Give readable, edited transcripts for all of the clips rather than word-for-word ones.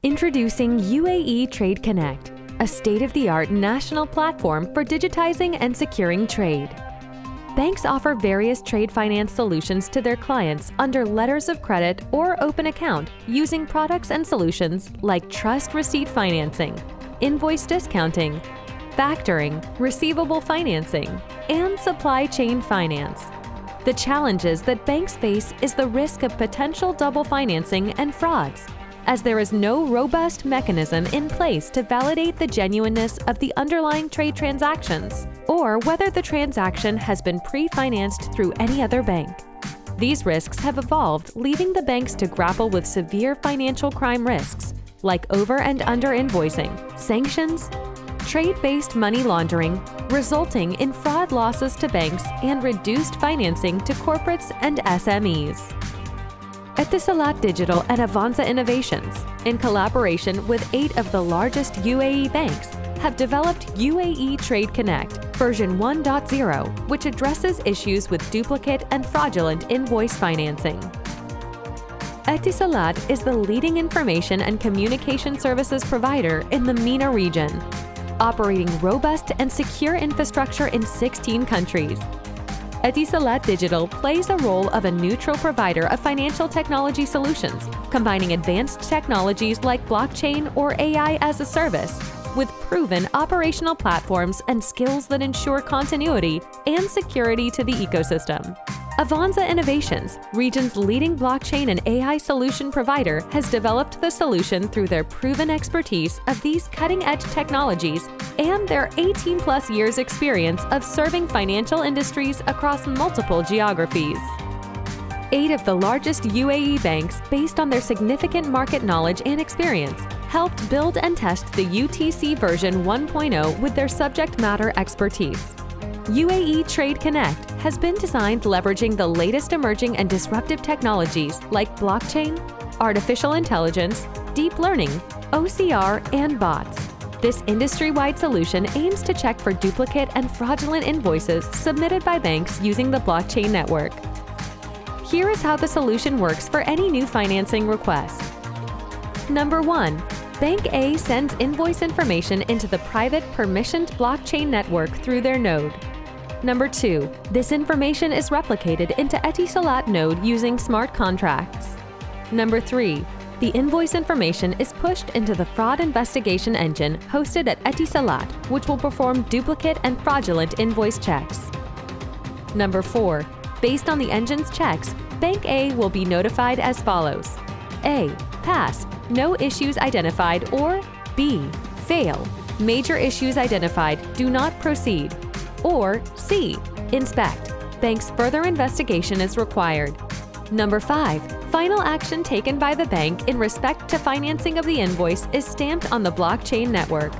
Introducing UAE Trade Connect, a state-of-the-art national platform for digitizing and securing trade. Banks offer various trade finance solutions to their clients under letters of credit or open account using products and solutions like trust receipt financing, invoice discounting, factoring, receivable financing, and supply chain finance. The challenges that banks face is the risk of potential double financing and frauds, as there is no robust mechanism in place to validate the genuineness of the underlying trade transactions or whether the transaction has been pre-financed through any other bank. These risks have evolved, leaving the banks to grapple with severe financial crime risks like over and under invoicing, sanctions, trade-based money laundering, resulting in fraud losses to banks and reduced financing to corporates and SMEs. Etisalat Digital and Avanza Innovations, in collaboration with 8 of the largest UAE banks, have developed UAE Trade Connect version 1.0, which addresses issues with duplicate and fraudulent invoice financing. Etisalat is the leading information and communication services provider in the MENA region, operating robust and secure infrastructure in 16 countries. Etisalat Digital plays a role of a neutral provider of financial technology solutions, combining advanced technologies like blockchain or AI as a service with proven operational platforms and skills that ensure continuity and security to the ecosystem. Avanza Innovations, region's leading blockchain and AI solution provider, has developed the solution through their proven expertise of these cutting-edge technologies and their 18+ years experience of serving financial industries across multiple geographies. 8 of the largest UAE banks, based on their significant market knowledge and experience, helped build and test the UTC version 1.0 with their subject matter expertise. UAE Trade Connect has been designed leveraging the latest emerging and disruptive technologies like blockchain, artificial intelligence, deep learning, OCR, and bots. This industry-wide solution aims to check for duplicate and fraudulent invoices submitted by banks using the blockchain network. Here is how the solution works for any new financing request. Number 1. Bank A sends invoice information into the private permissioned blockchain network through their node. Number 2. This information is replicated into Etisalat node using smart contracts. Number 3. The invoice information is pushed into the fraud investigation engine hosted at Etisalat, which will perform duplicate and fraudulent invoice checks. Number 4. Based on the engine's checks, Bank A will be notified as follows: A. Pass, no issues identified, or B. Fail, major issues identified, do not proceed, or C. Inspect, bank's further investigation is required. Number 5. Final action taken by the bank in respect to financing of the invoice is stamped on the blockchain network.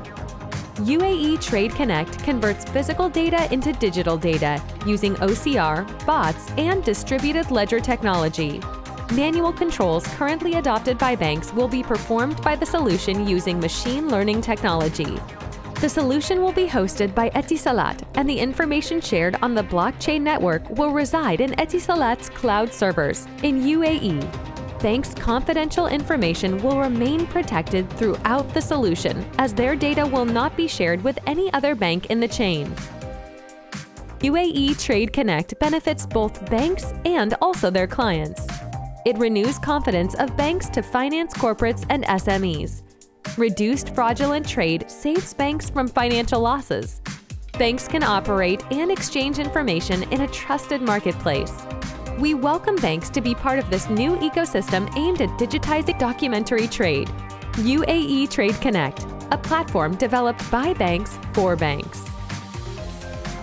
UAE Trade Connect converts physical data into digital data using OCR, bots, and distributed ledger technology. Manual controls currently adopted by banks will be performed by the solution using machine learning technology. The solution will be hosted by Etisalat, and the information shared on the blockchain network will reside in Etisalat's cloud servers in UAE. Banks' confidential information will remain protected throughout the solution, as their data will not be shared with any other bank in the chain. UAE Trade Connect benefits both banks and also their clients. It renews confidence of banks to finance corporates and SMEs. Reduced fraudulent trade saves banks from financial losses. Banks can operate and exchange information in a trusted marketplace. We welcome banks to be part of this new ecosystem aimed at digitizing documentary trade. UAE Trade Connect, a platform developed by banks for banks.